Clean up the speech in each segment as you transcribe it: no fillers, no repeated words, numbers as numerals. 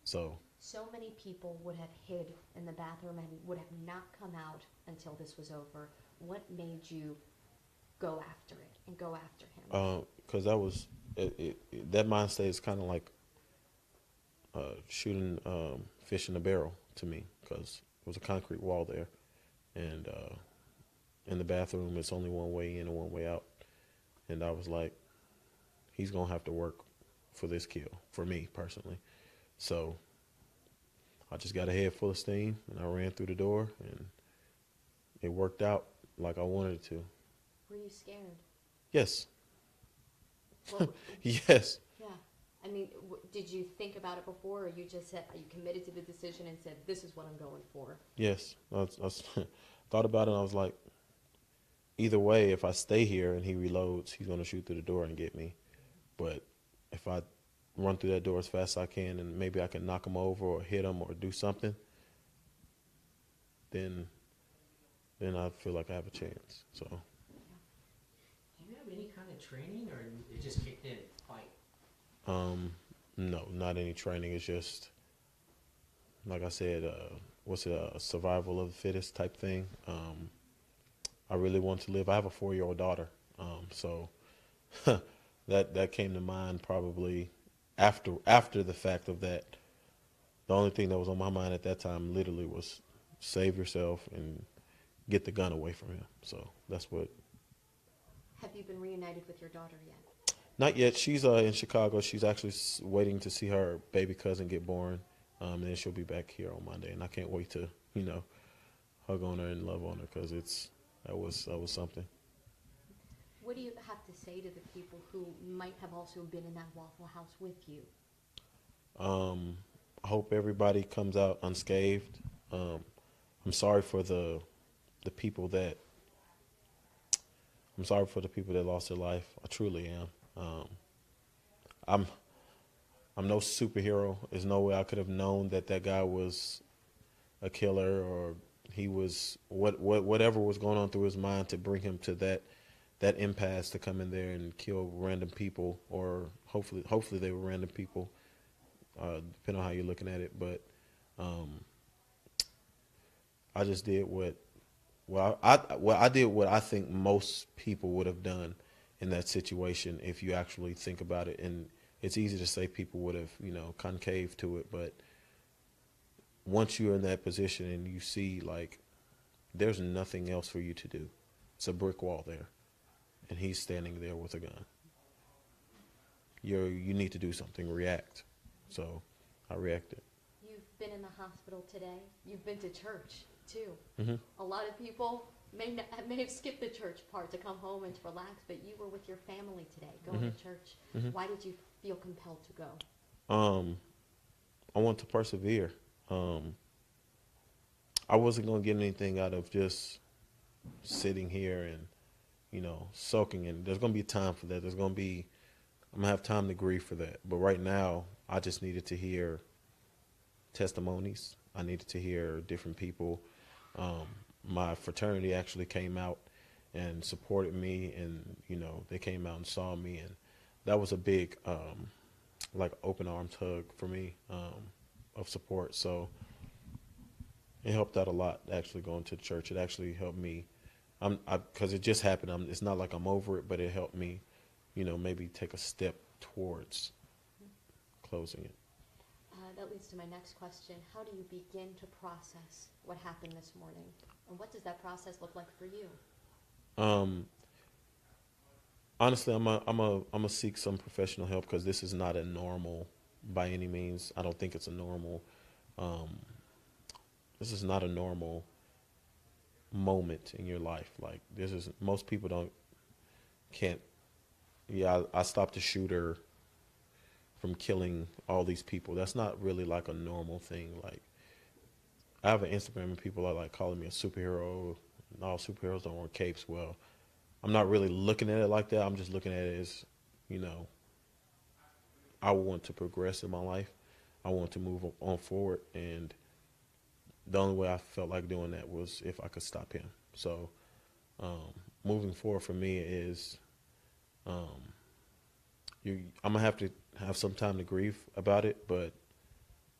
So many people would have hid in the bathroom and would have not come out until this was over. What made you go after it and go after him? Because that was that mind state is kind of like shooting fish in a barrel to me because it was a concrete wall there, and in the bathroom it's only one way in and one way out, and I was like, he's gonna have to work for this kill for me personally. So I just got a head full of steam and I ran through the door and it worked out like I wanted it to. Were you scared? Yes. What? Yes. Yeah. I mean, did you think about it before, or you just said, are you committed to the decision and said, this is what I'm going for? Yes. Thought about it and I was like, either way, if I stay here and he reloads, he's going to shoot through the door and get me. But if I run through that door as fast as I can and maybe I can knock him over or hit him or do something, then I feel like I have a chance. So. Do you have any kind of training, or it just kicked in fight? No, not any training. It's just like I said. What's it? A survival of the fittest type thing. I really want to live. I have a 4-year-old daughter. So that came to mind probably after the fact of that. The only thing that was on my mind at that time literally was save yourself and get the gun away from him. So that's what. Have you been reunited with your daughter yet? Not yet. She's in Chicago. She's actually waiting to see her baby cousin get born, and then she'll be back here on Monday. And I can't wait to hug on her and love on her because that was something. What do you have to say to the people who might have also been in that Waffle House with you? I hope everybody comes out unscathed. I'm sorry for the people that I'm sorry for the people that lost their life. I truly am. I'm no superhero. There's no way I could have known that guy was a killer or he was whatever was going on through his mind to bring him to that impasse to come in there and kill random people, or hopefully they were random people, depending on how you're looking at it. But I just did I did what I think most people would have done in that situation if you actually think about it. And it's easy to say people would have, concaved to it, but once you're in that position and you see like there's nothing else for you to do. It's a brick wall there. And he's standing there with a gun. You need to do something, react. So I reacted. You've been in the hospital today. You've been to church too. Mm-hmm. A lot of people may have skipped the church part to come home and to relax, but you were with your family today, going Mm-hmm. to church. Mm-hmm. Why did you feel compelled to go? I want to persevere. I wasn't going to get anything out of just sitting here and, soaking in. There's going to be time for that. I'm going to have time to grieve for that. But right now, I just needed to hear testimonies. I needed to hear different people. My fraternity actually came out and supported me, and, they came out and saw me. And that was a big, like, open arms hug for me of support. So it helped out a lot actually going to church. It actually helped me. Because it just happened. It's not like I'm over it, but it helped me, maybe take a step towards closing it. That leads to my next question. How do you begin to process what happened this morning? And what does that process look like for you? Honestly, I'm a seek some professional help because this is not a normal by any means. I don't think it's a normal. This is not a normal moment in your life. Like most people can't. Yeah, I stopped a shooter from killing all these people. That's not really like a normal thing. Like I have an Instagram and people are like calling me a superhero. All superheroes don't wear capes. Well, I'm not really looking at it like that. I'm just looking at it as, I want to progress in my life. I want to move on forward, and the only way I felt like doing that was if I could stop him. So moving forward for me is I'm gonna have to have some time to grieve about it, but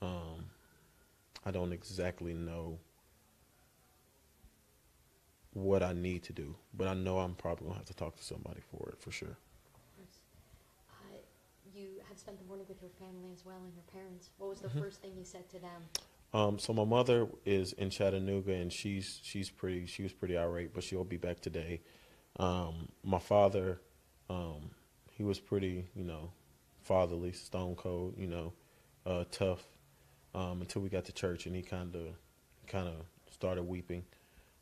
I don't exactly know what I need to do, but I know I'm probably gonna have to talk to somebody for it for sure. You had spent the morning with your family as well and your parents. What was the Mm-hmm. first thing you said to them? So my mother is in Chattanooga, and she was pretty irate, but she'll be back today. My father, he was pretty, fatherly, stone cold, tough, until we got to church, and he kind of started weeping.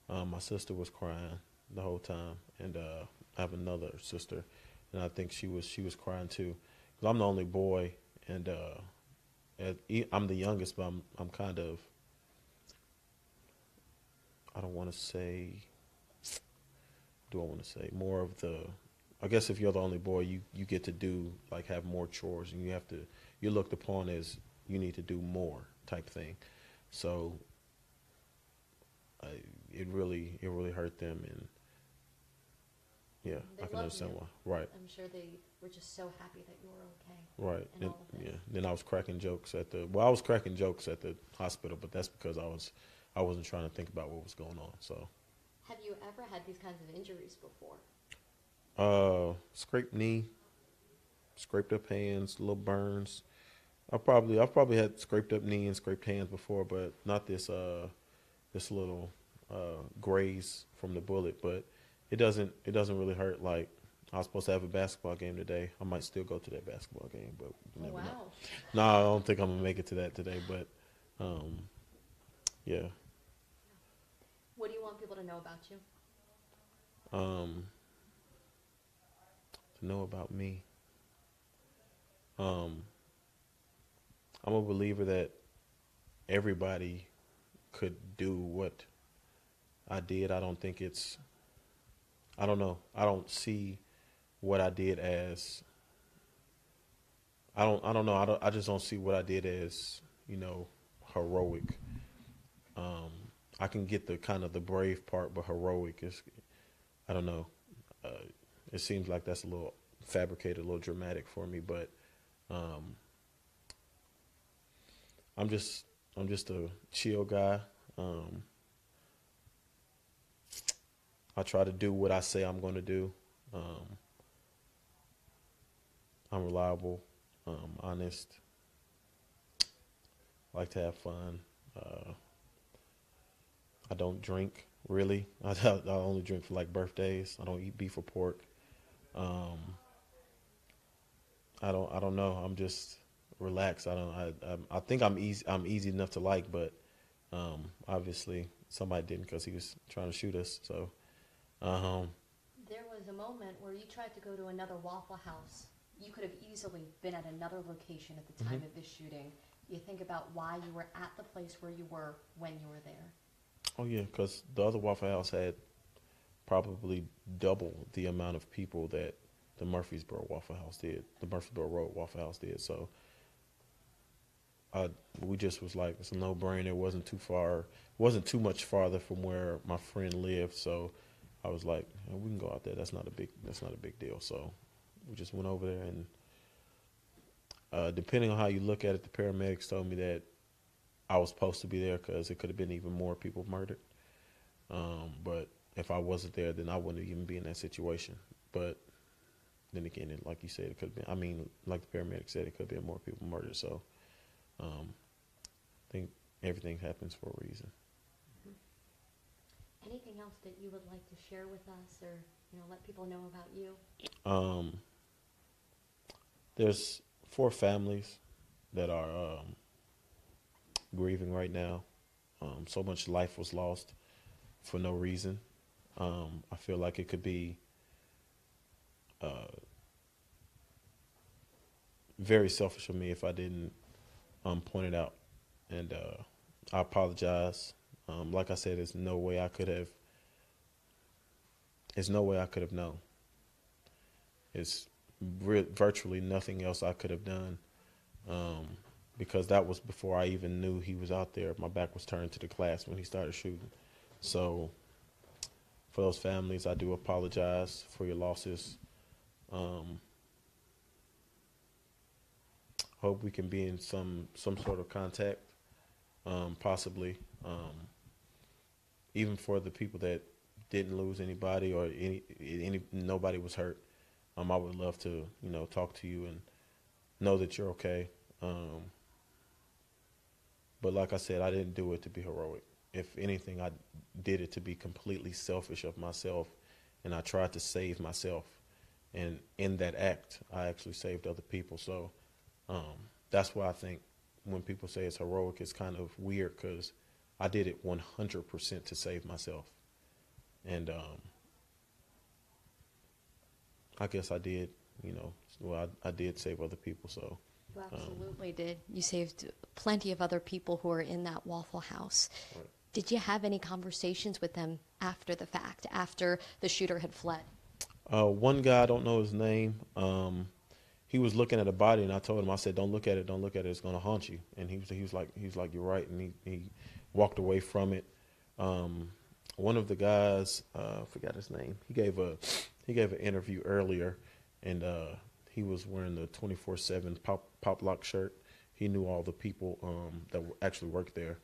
My sister was crying the whole time, and I have another sister, and I think she was crying too, because I'm the only boy, and I'm the youngest, but I'm kind of, I don't want to say, do I want to say more of the, I guess if you're the only boy, you get to do, like, have more chores, and you're looked upon as you need to do more type thing. So it really hurt them, and yeah, They I can love understand you. why. Right. I'm sure they were just so happy that you were okay. Right. In And, all of this. yeah. Then I was cracking jokes I was cracking jokes at the hospital, but that's because I wasn't trying to think about what was going on. So, Have you ever had these kinds of injuries before? scraped knee, scraped up hands, little burns. I've probably had scraped up knee and scraped hands before, but not this little graze from the bullet. But it doesn't really hurt. Like, I was supposed to have a basketball game today. I might still go to that basketball game, but you never know. Wow. No, I don't think I'm gonna make it to that today. But yeah, What do you want people to know about you? to know about me. I'm a believer that everybody could do what I did. I don't think it's. I don't know. I don't see what I did as. I don't know. I just don't see what I did as, heroic. Um, I can get the kind of the brave part, but heroic is. I don't know. Uh, it seems like that's a little fabricated, a little dramatic for me, but um, I'm just a chill guy. Um, I try to do what I say I'm going to do. Um, I'm reliable, honest. Like to have fun. Uh, I don't drink really. I only drink for like birthdays. I don't eat beef or pork. Um, I don't know. I'm just relaxed. I think I'm easy. I'm easy enough to like, but obviously somebody didn't because he was trying to shoot us. So um, There was a moment where you tried to go to another Waffle House. You could have easily been at another location at the time of this shooting. You think about why you were at the place where you were when you were there. oh yeah, because the other Waffle House had probably double the amount of people that the Murfreesboro Waffle House did. The Murfreesboro Road Waffle House did. So we just was like, it's a no-brainer. It wasn't too far. It wasn't too much farther from where my friend lived. So I was like, we can go out there. That's not a big deal. So we just went over there, and depending on how you look at it, the paramedics told me that I was supposed to be there because it could have been even more people murdered. But if I wasn't there, then I wouldn't even be in that situation. But then again, like you said, it could have been. I mean, like the paramedic said, it could have been more people murdered. So I think everything happens for a reason. Anything else that you would like to share with us, or let people know about you? There's 4 families that are grieving right now. So much life was lost for no reason. I feel like it could be very selfish of me if I didn't point it out, and I apologize. Like I said, there's no way I could have. There's no way I could have known. It's virtually nothing else I could have done, because that was before I even knew he was out there. My back was turned to the class when he started shooting. So for those families, I do apologize for your losses. Hope we can be in some sort of contact, possibly. Even for the people that didn't lose anybody or nobody was hurt. I would love to, talk to you and know that you're okay. But like I said, I didn't do it to be heroic. If anything, I did it to be completely selfish of myself, and I tried to save myself. And in that act, I actually saved other people. So that's why I think when people say it's heroic, it's kind of weird because I did it 100% to save myself. And I guess I did, I did save other people. So You absolutely did. You saved plenty of other people who were in that Waffle House. Right. Did you have any conversations with them after the fact, after the shooter had fled? One guy, I don't know his name. He was looking at a body, and I told him, I said, "Don't look at it. Don't look at it. It's gonna haunt you." And he was like, "You're right." And he walked away from it. One of the guys, I forgot his name. He gave an interview earlier, and he was wearing the 24/7 pop lock shirt. He knew all the people that actually worked there,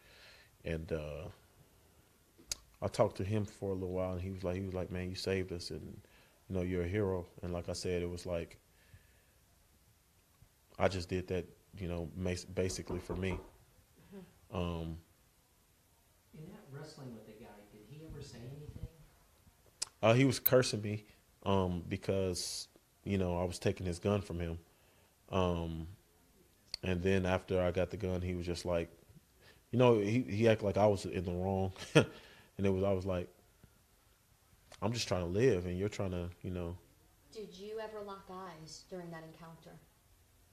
and I talked to him for a little while, and he was like, "Man, you saved us, and you're a hero." And like I said, it was like I just did that, basically for me. In that wrestling with the guy, did he ever say anything? He was cursing me because I was taking his gun from him. And then after I got the gun, he was just like, he acted like I was in the wrong. And I was like, I'm just trying to live, and you're trying to, Did you ever lock eyes during that encounter?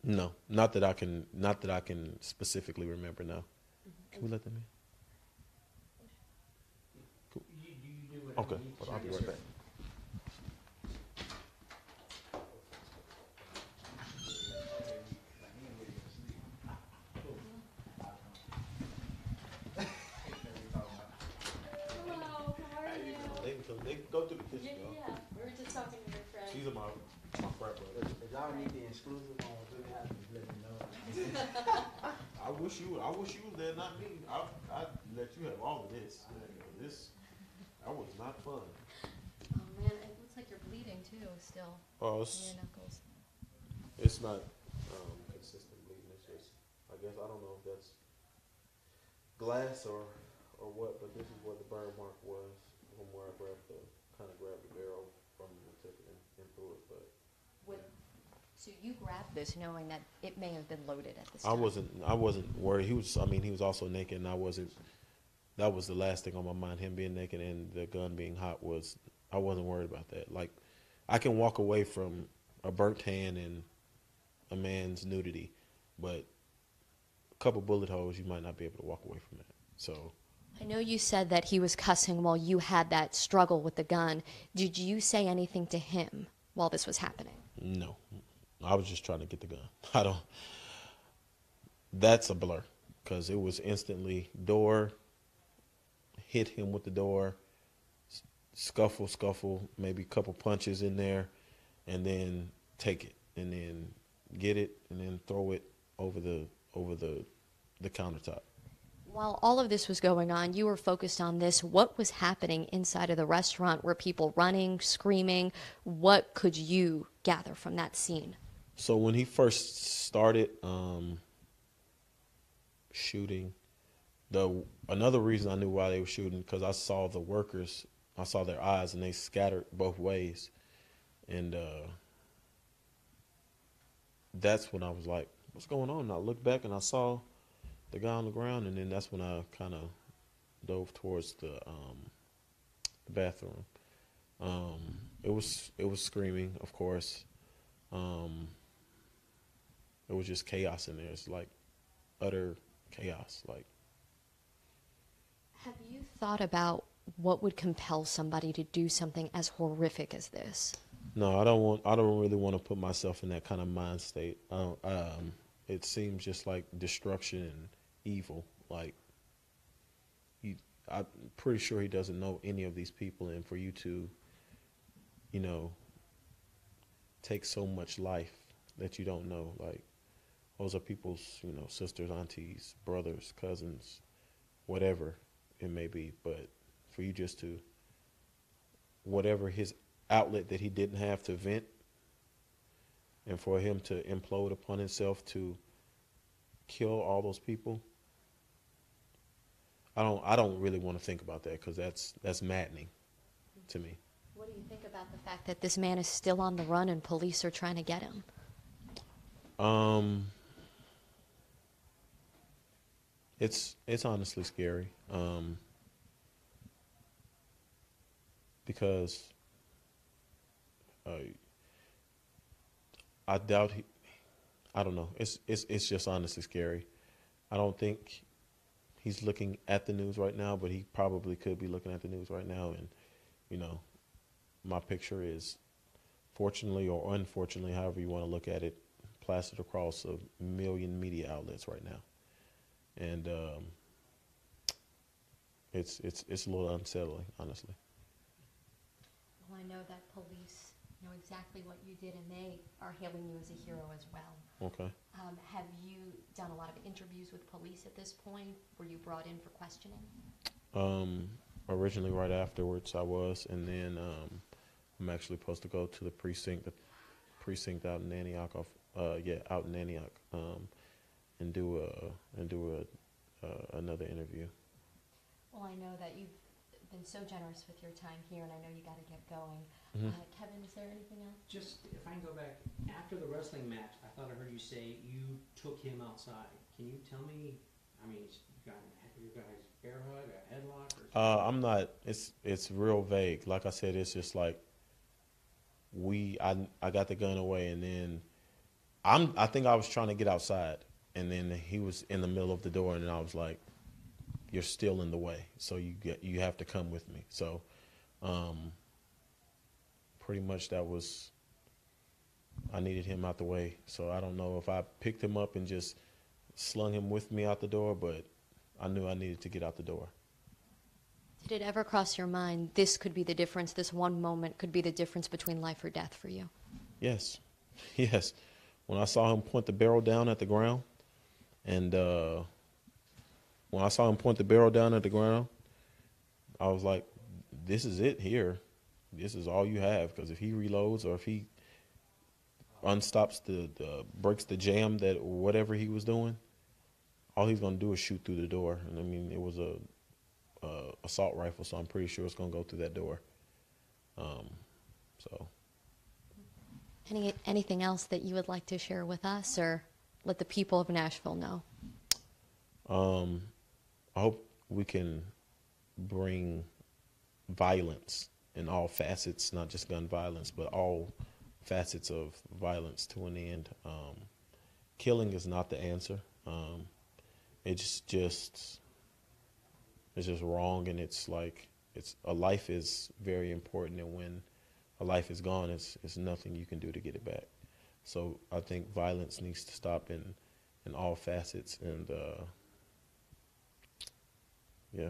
No, not that I can specifically remember. No. Can we let them in? Cool. You do Okay, but I'll be right back. Hello, how are you? They can go through the kitchen, y'all. Yeah, we were just talking to your friend. These are my frat brothers. If y'all need the exclusive on Blue House, just let me know. I wish you was there, not me. I'd let you have all of this. That was not fun. Oh man, it looks like you're bleeding too, still. Oh, Your knuckles. it's not consistent bleeding. It's just, I guess, I don't know if that's glass or what, but this is where the burn mark was from where I grabbed the barrel from the tip and threw it. But So you grabbed this knowing that it may have been loaded at this I time? wasn't worried. He was also naked, and that was the last thing on my mind. Him being naked and the gun being hot I wasn't worried about that. Like, I can walk away from a burnt hand and a man's nudity, but a couple bullet holes, you might not be able to walk away from that. So I know you said that he was cussing while you had that struggle with the gun. Did you say anything to him while this was happening? no, I was just trying to get the gun. That's a blur, because it was instantly door, hit him with the door, scuffle, maybe a couple punches in there, and then take it, and then get it, and then throw it over the countertop. While all of this was going on, you were focused on this. What was happening inside of the restaurant? Were people running, screaming? What could you gather from that scene? So when he first started shooting, another reason I knew why they were shooting, because I saw the workers, I saw their eyes, and they scattered both ways, and that's when I was like, "What's going on?" And I looked back and I saw the guy on the ground, and then that's when I kind of dove towards the bathroom. It was screaming, of course. It was just chaos in there. It's like utter chaos. Like, Have you thought about what would compel somebody to do something as horrific as this? no, I don't really want to put myself in that kind of mind state. It seems just like destruction and evil. Like, I'm pretty sure he doesn't know any of these people, and for you to, take so much life that you don't know, like, Those are people's, sisters, aunties, brothers, cousins, whatever it may be. But for you just to, whatever his outlet that he didn't have to vent, and for him to implode upon himself to kill all those people, I don't really want to think about that, because that's maddening to me. What do you think about the fact that this man is still on the run and police are trying to get him? It's honestly scary, because I doubt I don't know. It's just honestly scary. I don't think he's looking at the news right now, but he probably could be looking at the news right now. And, my picture is, fortunately or unfortunately, however you want to look at it, plastered across 1 million media outlets right now. And it's a little unsettling, honestly. Well, I know that police know exactly what you did, and they are hailing you as a hero as well. Okay. Have you done a lot of interviews with police at this point? Were you brought in for questioning? Originally, right afterwards, I was, and then I'm actually supposed to go to the precinct out in Antioch, out in Antioch, and do another interview. Well, I know that you've been so generous with your time here, and I know you got to get going. Mm-hmm. Kevin, is there anything else? Just, if I can go back, after the wrestling match, I thought I heard you say you took him outside. Can you tell me, you guys bear hug, a headlock, or something? I'm not. It's real vague. Like I said, it's just like I got the gun away, and then I think I was trying to get outside, and then he was in the middle of the door, and then I was like, "You're still in the way, so you have to come with me." So, pretty much I needed him out the way. So I don't know if I picked him up and just slung him with me out the door, but I knew I needed to get out the door. Did it ever cross your mind this could be the difference, this one moment could be the difference between life or death for you? Yes. Yes. When I saw him point the barrel down at the ground, and when I saw him point the barrel down at the ground, I was like, this is it here. This is all you have, because if he reloads or if he unstops breaks the jam that whatever he was doing, all he's going to do is shoot through the door. And I mean, it was a assault rifle, so I'm pretty sure it's going to go through that door. So. Anything else that you would like to share with us or let the people of Nashville know? I hope we can bring violence in all facets, not just gun violence, but all facets of violence to an end. Killing is not the answer. It's just wrong, and it's like a life is very important, and when a life is gone, it's nothing you can do to get it back. So I think violence needs to stop in all facets, and yeah.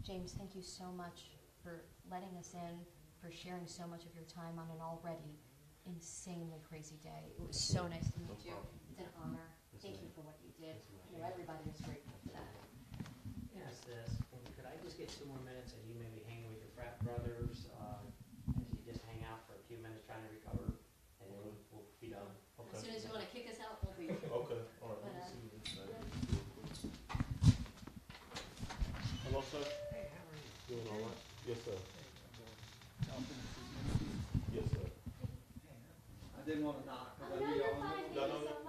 James, thank you so much for letting us in, for sharing so much of your time on an already insanely crazy day. It was so nice to meet you. It's an honor. Thank you for what you did. You know, everybody was grateful for that. Yes, could I just get 2 more minutes as you maybe hang with your frat brothers, as you just hang out for a few minutes trying to recover, and then we'll be done. As soon as you want to kick us out, we'll be. Okay. All right. Let me see what this says. Hello, sir. Hey, how are you? Doing all right? Yes, sir. Yes, sir. I didn't want to knock. Oh, no, you're fine. Thank you so much.